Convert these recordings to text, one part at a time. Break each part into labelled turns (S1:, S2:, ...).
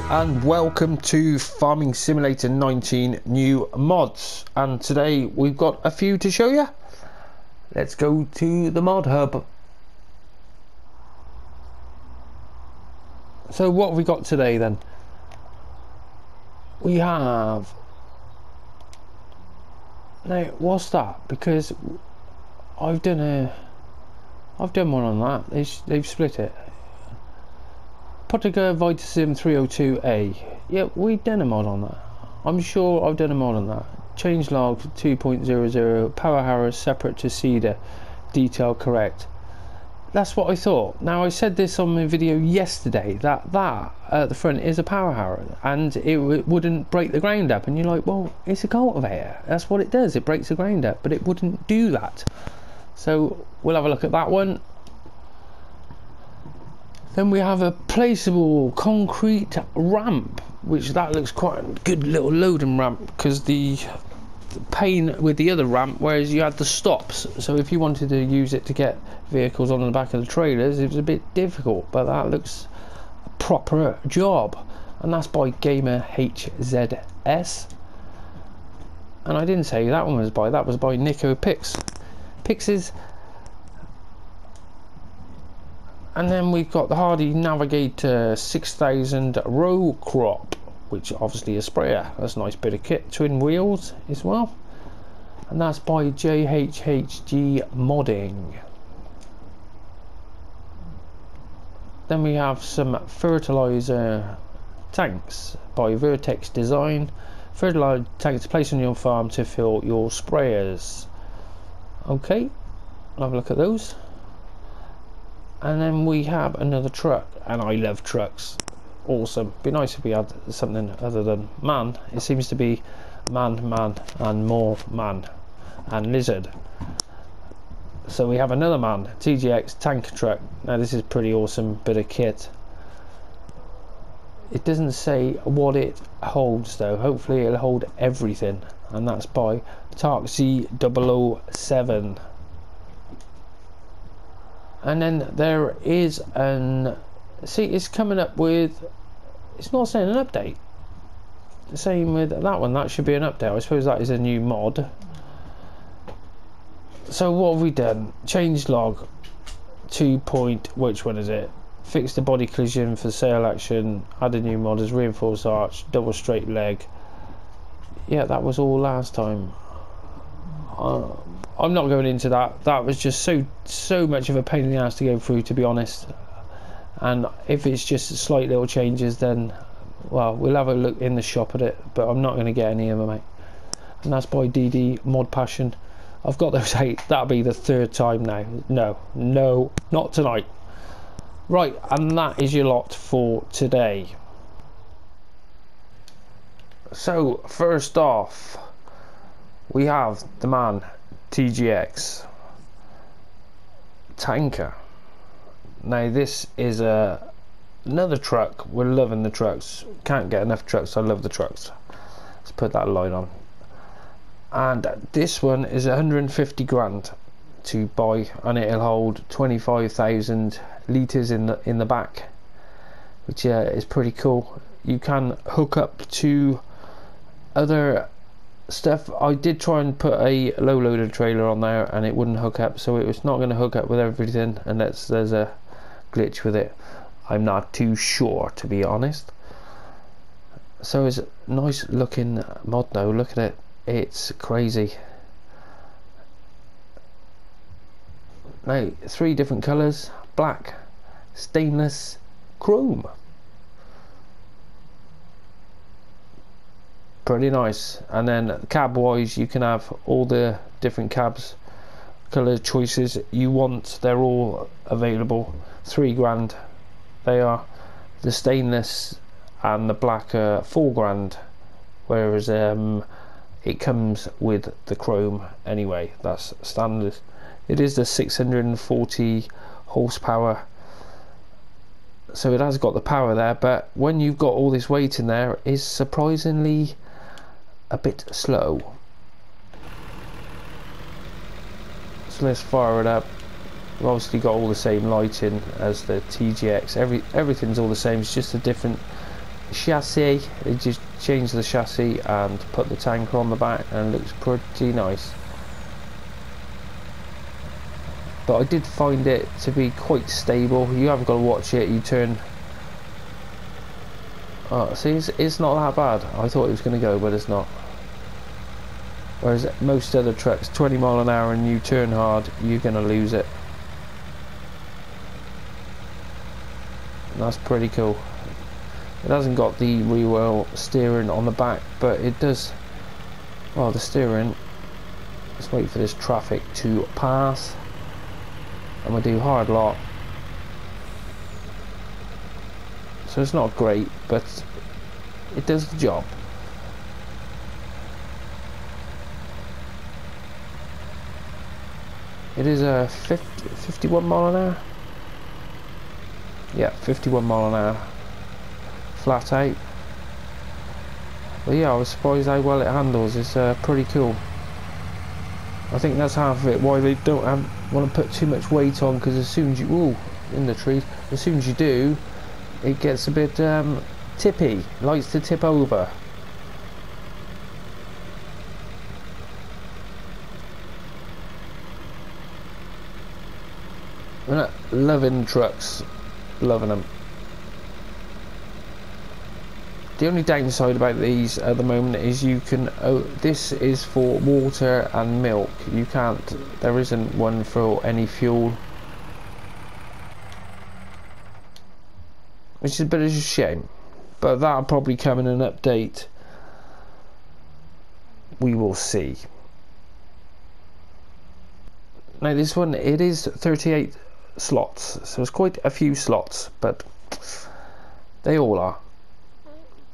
S1: Hello and welcome to Farming Simulator 19 new mods, and today we've got a few to show you. Let's go to the mod hub. So what have we got today then? We have, now what's that? Because I've done one on that. They've split it. Poetinger Vitasem 302A. Yeah, we've done a mod on that. I'm sure I've done a mod on that. Change log 2.00. Power Harrow separate to seeder. Detail correct. That's what I thought. Now I said this on my video yesterday that at the front is a power harrow and it wouldn't break the ground up, and you're like, well, it's a cultivator. That's what it does. It breaks the ground up, but it wouldn't do that. So we'll have a look at that one. Then we have a placeable concrete ramp, which that looks quite a good little loading ramp, because the pain with the other ramp, whereas you had the stops, so if you wanted to use it to get vehicles on the back of the trailers, it was a bit difficult, but that looks a proper job. And that's by Gamer HZS. And I didn't say that one was by, that was by Nico Pixes. And then we've got the Hardi Navigator 6000 row crop, which obviously is a sprayer. That's a nice bit of kit. Twin wheels as well. And that's by JHHG Modding. Then we have some fertilizer tanks by Vertex Design. Fertilizer tanks placed on your farm to fill your sprayers. Okay, I'll have a look at those. And then we have another truck, and I love trucks. Awesome. Be nice if we had something other than man. It seems to be man, and more man, and lizard. So we have another man, TGX Tanka truck. Now this is pretty awesome bit of kit. It doesn't say what it holds though. Hopefully it'll hold everything, and that's by Z007. And then there is see, it's coming up with, it's not saying an update. The same with that one, that should be an update. I suppose that is a new mod. So what have we done? Change log 2 point, which one is it? Fix the body collision for sail action, add a new mod as reinforced arch, double straight leg. Yeah, that was all last time. I'm not going into that. That was just so much of a pain in the ass to go through, to be honest. And if it's just slight little changes, then well, we'll have a look in the shop at it, but I'm not going to get any of them, mate. And that's by DD Mod Passion. I've got those 8. That'll be the 3rd time now. No, not tonight. Right, and that is your lot for today. So first off, we have the man TGX Tanka. Now this is another truck. We're loving the trucks. Can't get enough trucks. I love the trucks. Let's put that line on. And this one is 150 grand to buy, and it'll hold 25,000 litres in the back, which is pretty cool. You can hook up to other stuff. I did try and put a low loader trailer on there and it wouldn't hook up, so it was not going to hook up with everything unless there's a glitch with it. I'm not too sure, to be honest. So it's a nice looking mod though. Look at it, it's crazy. Now 3 different colours: black, stainless, chrome. Pretty nice. And then cab wise, you can have all the different cabs, colour choices you want. They're all available. 3 grand they are. The stainless and the black are 4 grand, whereas it comes with the chrome anyway. That's standard. It is the 640 horsepower, so it has got the power there, but when you've got all this weight in there, it's surprisingly a bit slow. So let's fire it up. We've obviously got all the same lighting as the TGX. Everything's all the same. It's just a different chassis. They just changed the chassis and put the tanker on the back, and it looks pretty nice. But I did find it to be quite stable. You haven't got to watch it. You turn. Oh, see, it's not that bad. I thought it was going to go, but it's not. Whereas most other trucks, 20 mile an hour and you turn hard, you're going to lose it. And that's pretty cool. It hasn't got the rear wheel steering on the back, but it does. Well, the steering. Let's wait for this traffic to pass. I'm going to do hard lock. So it's not great, but it does the job. It is a 51 mile an hour. Yeah, 51 mile an hour. Flat out. But yeah, I was surprised how well it handles. It's pretty cool. I think that's half of it why they don't want to put too much weight on, because as soon as you in the trees, as soon as you do, it gets a bit tippy, likes to tip over. I'm not loving trucks, loving them. The only downside about these at the moment is you can, this is for water and milk. You can't, there isn't one for any fuel. Which is a bit of a shame. But that'll probably come in an update. We will see. Now this one, it is 38 slots. So it's quite a few slots, but they all are.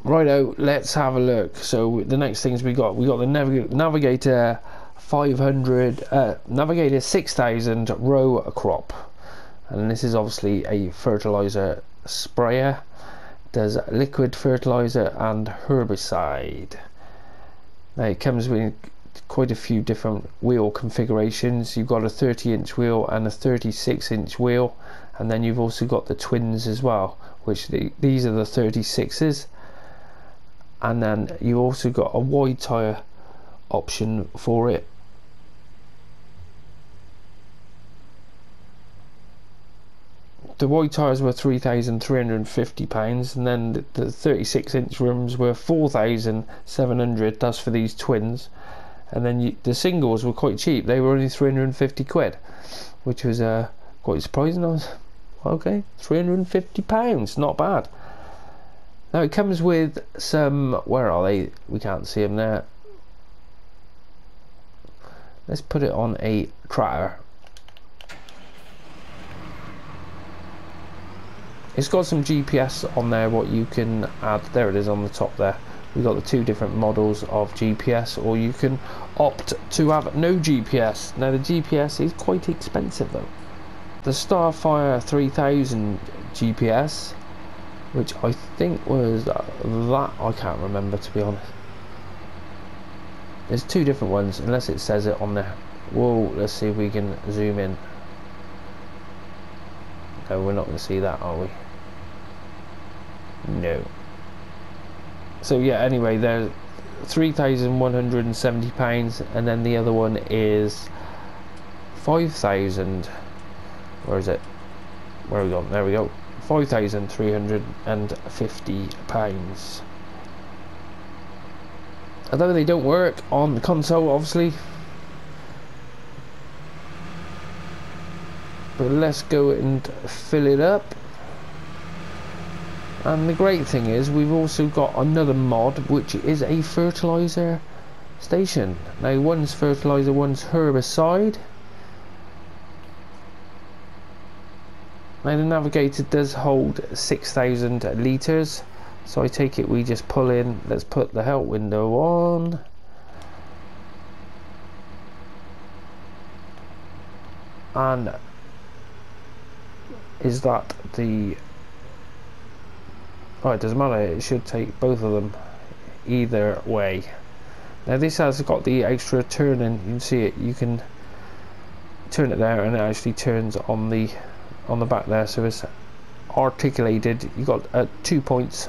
S1: Righto, let's have a look. So the next things we got the navigator 500, navigator 6000 row crop, and this is obviously a fertilizer sprayer. Does liquid fertilizer and herbicide. Now it comes with quite a few different wheel configurations. You've got a 30-inch wheel and a 36-inch wheel, and then you've also got the twins as well, which these are the 36s. And then you also got a wide tyre option for it. The wide tyres were £3,350, and then the 36-inch rims were 4,700. That's for these twins. And then the singles were quite cheap. They were only 350 quid, which was quite surprising. I was okay, £350, not bad. Now it comes with some, where are they? We can't see them there. Let's put it on a tractor. It's got some GPS on there, what you can add. There it is on the top there. We've got the two different models of GPS, or you can opt to have no GPS. Now the GPS is quite expensive though. The Starfire 3000 GPS, which I think was that, I can't remember to be honest. There's two different ones, unless it says it on there. Whoa, let's see if we can zoom in. No, we're not going to see that, are we? No. So yeah, anyway, there's £3,170, and then the other one is 5,000. Where is it? Where are we gone? There we go. £5,350. Although they don't work on the console, obviously. But let's go and fill it up. And the great thing is we've also got another mod, which is a fertilizer station. Now one's fertilizer, one's herbicide. Now the navigator does hold 6,000 litres, so I take it we just pull in. Let's put the help window on. And is that the... Oh, it doesn't matter, it should take both of them either way. Now this has got the extra turning, you can see it, you can turn it there and it actually turns on the back there, so it's articulated. You've got 2 points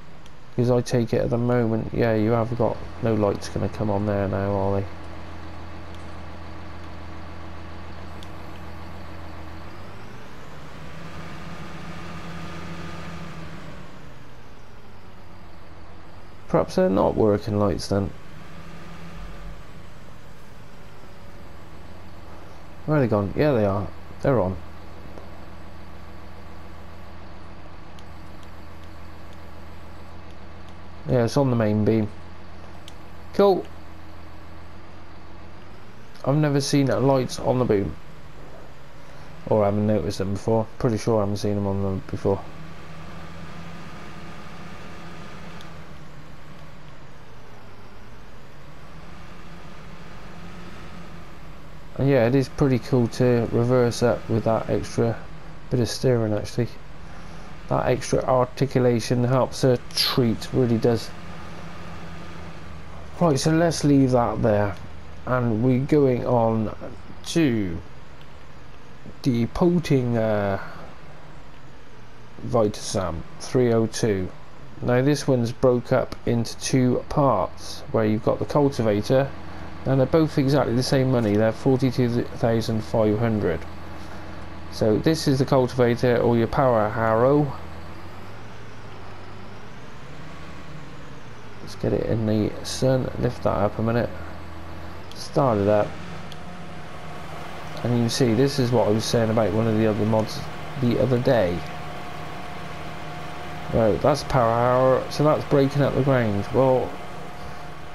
S1: Because I take it at the moment, yeah, you have got no lights going to come on there now, are they? Perhaps they're not working lights then. Where are they gone? Yeah, they are. They're on. Yeah, it's on the main beam. Cool. I've never seen lights on the boom. Or I haven't noticed them before. Pretty sure I haven't seen them on them before. And yeah, it is pretty cool to reverse that with that extra bit of steering actually. That extra articulation helps a treat, really does. Right, so let's leave that there. And we're going on to the Poetinger Vitasem 302. Now this one's broke up into two parts, where you've got the cultivator, and they're both exactly the same money. They're 42,500. So this is the cultivator, or your power harrow. Let's get it in the sun, lift that up a minute, start it up, and you can see this is what I was saying about one of the other mods the other day. Right, that's power harrow, so that's breaking up the ground. Well,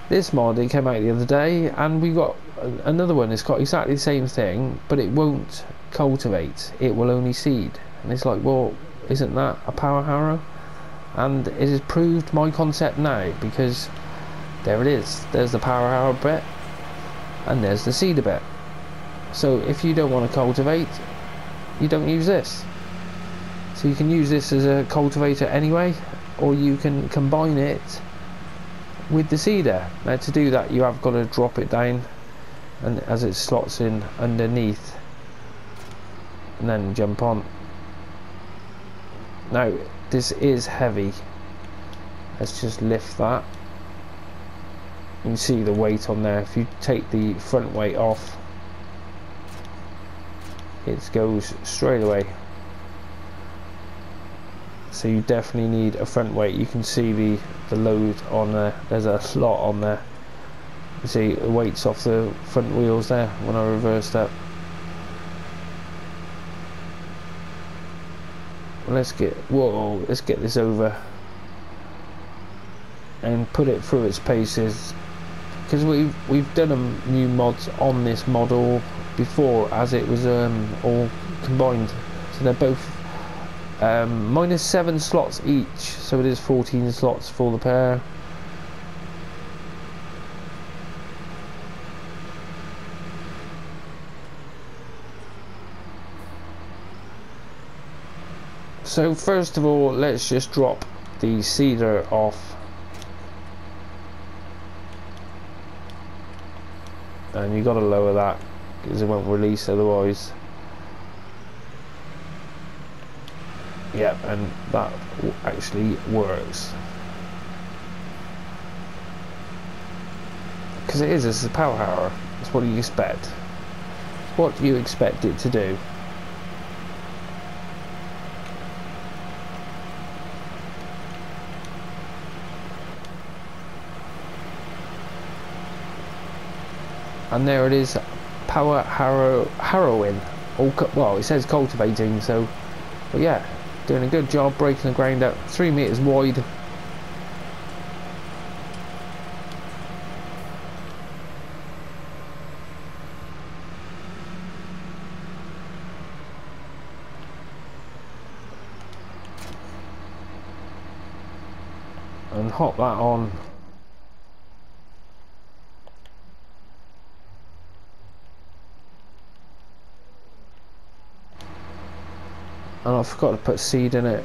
S1: this mod, it came out the other day, and we got another one. It's got exactly the same thing, but it won't cultivate, it will only seed. And it's like, well, isn't that a power harrow? And it has proved my concept now, because there it is. There's the power harrow bit, and there's the seeder bit. So if you don't want to cultivate, you don't use this. So you can use this as a cultivator anyway, or you can combine it with the seeder. Now to do that, you have got to drop it down, and as it slots in underneath, and then jump on. Now this is heavy. Let's just lift that. You can see the weight on there. If you take the front weight off, it goes straight away. So you definitely need a front weight. You can see the load on there. There's a slot on there. You see the weight's off the front wheels there when I reversed that. Let's get this over and put it through its paces, because we've done new mods on this model before as it was all combined. So they're both minus 7 slots each, so it is 14 slots for the pair. So first of all, let's just drop the seeder off, and you got to lower that because it won't release otherwise. Yep, and that actually works, because it is, this is a power harrow. That's what you expect. What do you expect it to do? And there it is, power harrowing. Well, it says cultivating, so, but yeah, doing a good job breaking the ground up. 3 meters wide. And hop that on. And I forgot to put seed in it.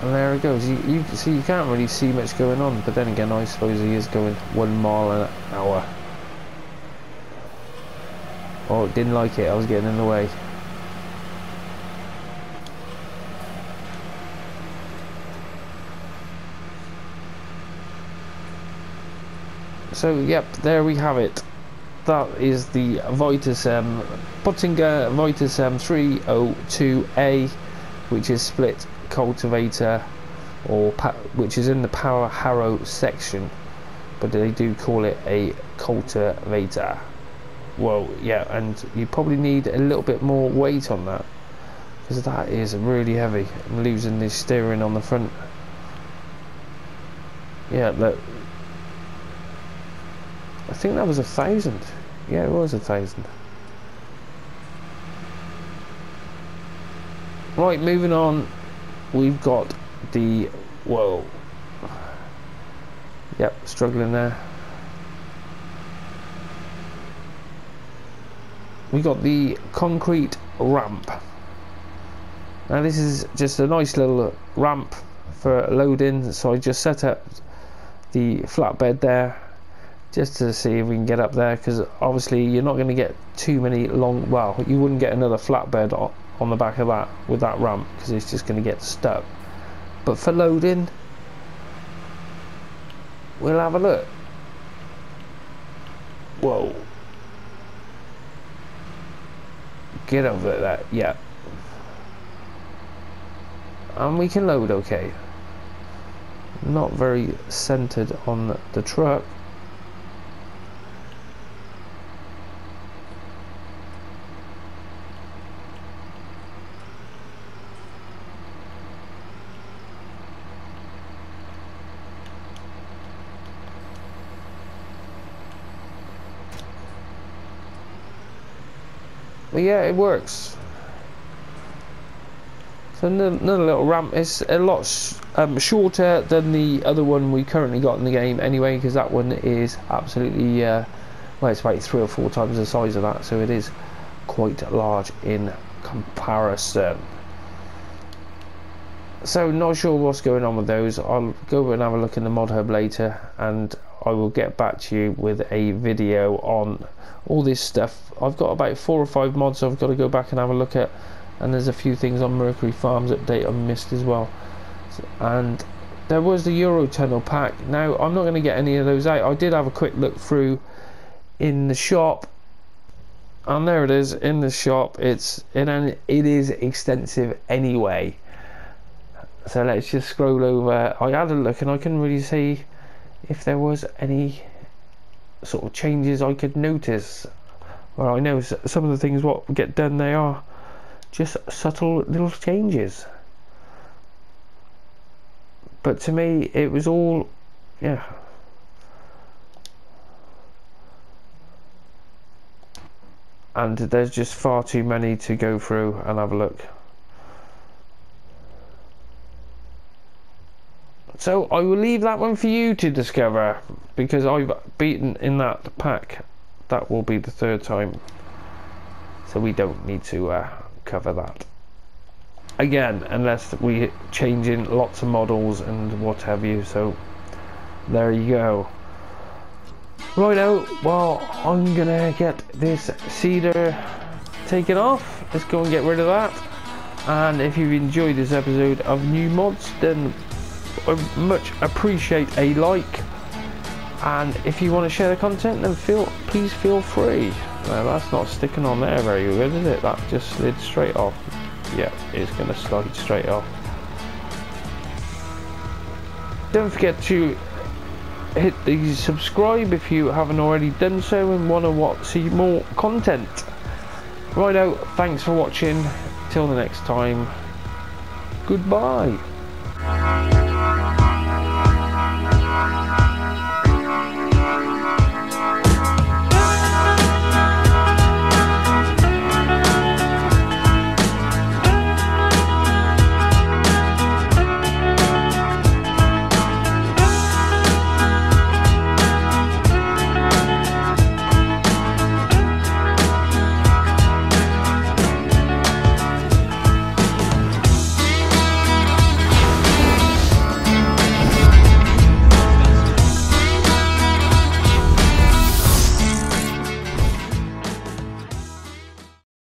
S1: And there it goes. You see, you can't really see much going on, but then again, I suppose he is going 1 mile an hour. Oh, didn't like it. I was getting in the way. So, yep, there we have it. That is the Vitasem, Poetinger Vitasem 302A, which is split cultivator, or which is in the power Harrow section, but they do call it a cultivator. Well, yeah, and you probably need a little bit more weight on that, because that is really heavy. I'm losing the steering on the front. Yeah, look. I think that was 1,000. Yeah, it was 1,000. Right, moving on. We've got the... Whoa. Yep, struggling there. We got the concrete ramp. Now this is just a nice little ramp for loading, so I just set up the flatbed there just to see if we can get up there, because obviously you're not going to get too many long, well, you wouldn't get another flatbed on the back of that with that ramp, because it's just going to get stuck. But for loading, we'll have a look. Whoa. Get over that, yeah. And we can load okay. Not very centered on the truck. But yeah, it works. So another little ramp. It's a lot shorter than the other one we currently got in the game anyway, because that one is absolutely well, it's about 3 or 4 times the size of that, so it is quite large in comparison. So not sure what's going on with those. I'll go and have a look in the mod hub later, and I will get back to you with a video on all this stuff. I've got about 4 or 5 mods I've got to go back and have a look at, and there's a few things on Mercury Farms update I missed as well. And there was the Eurotunnel pack. Now I'm not going to get any of those out. I did have a quick look through in the shop, and there it is in the shop. It is extensive anyway. So let's just scroll over. I had a look and I couldn't really see if there was any sort of changes I could notice. Well, I know some of the things what get done, they are just subtle little changes, but to me it was all, yeah. And there's just far too many to go through and have a look. So I will leave that one for you to discover, because I've beaten in that pack. That will be the 3rd time, so we don't need to cover that again unless we change in lots of models and what have you. So there you go. Righto, well, I'm gonna get this cedar taken off. Let's go and get rid of that. And if you've enjoyed this episode of new mods, then I much appreciate a like, and if you want to share the content, then please feel free. Well, that's not sticking on there very good, is it? That just slid straight off. Yeah, it's going to slide straight off. Don't forget to hit the subscribe if you haven't already done so and want to see more content. Righto, thanks for watching. Till the next time, goodbye.